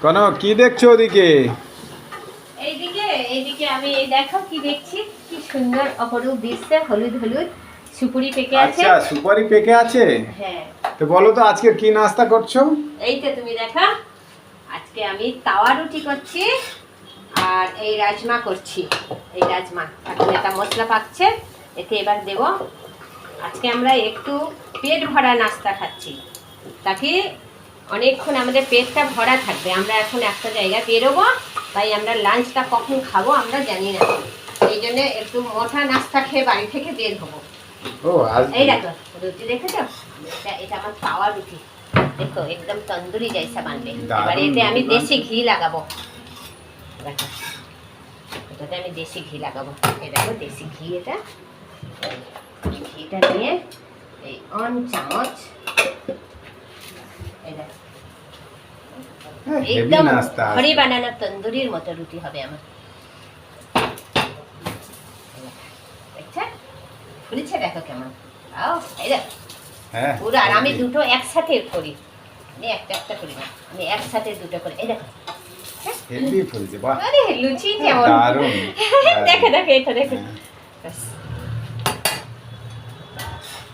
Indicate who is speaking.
Speaker 1: কেন কি দেখছো ওদিকে?
Speaker 2: এইদিকে এইদিকে আমি এই দেখো কি দেখছি, কি সুন্দর অপরূপ দৃশ্য। হলুদ হলুদ সুপুরি পেকে আছে।
Speaker 1: আচ্ছা, সুপারি পেকে আছে।
Speaker 2: হ্যাঁ,
Speaker 1: তো বলো তো আজকে কি নাস্তা করছো?
Speaker 2: এই তো তুমি দেখো, আজকে আমি তাওয়া রুটি করছি আর এই রাজমা করছি। এই রাজমা এখন এটা মশলা পাকছে, এতে এবার দেব। আজকে আমরা একটু পেট ভরা নাস্তা খাচ্ছি, তাকে অনেকক্ষণ আমাদের পেটটা ভরা থাকবে। আমরা এখন একটা জায়গায় বেরোবো, তাই আমরা লাঞ্চটা কখন খাবো আমরা জানি না, এই জন্য একটু মোটা নাস্তা খেয়ে বাড়ি থেকে বের হবো।
Speaker 1: ও আজ
Speaker 2: এই দেখো রুটি দেখেছো, এটা আমার তাওয়া রুটি, দেখো একদম তন্দুরি জৈসা বানবে। এবার এতে আমি দেশি ঘি লাগাবো। দেখো এটাতে আমি দেশি ঘি লাগাবো। এই দেখো দেশি ঘি, এটা ঘিটা দিয়ে এই 1 চামচ। এই দেখো
Speaker 1: হেভি
Speaker 2: একদম
Speaker 1: নাস্তা।
Speaker 2: ঘরে বানানো তন্দুরির মতো রুটি হবে আমার। দেখছো ফুলেছে, দেখো কেমন। এই দেখো
Speaker 1: হ্যাঁ
Speaker 2: পুরো। আর আমি দুটো একসাথে করি, আমি একটা একটা করি না, আমি একসাথে দুটো করি। এই দেখো
Speaker 1: হেভি ফুলছে, বাহ
Speaker 2: আরে লুচি যেমন।
Speaker 1: দারুণ।
Speaker 2: দেখো দেখো এটা দেখো।
Speaker 1: হ্যাঁ।
Speaker 2: ব্যাস।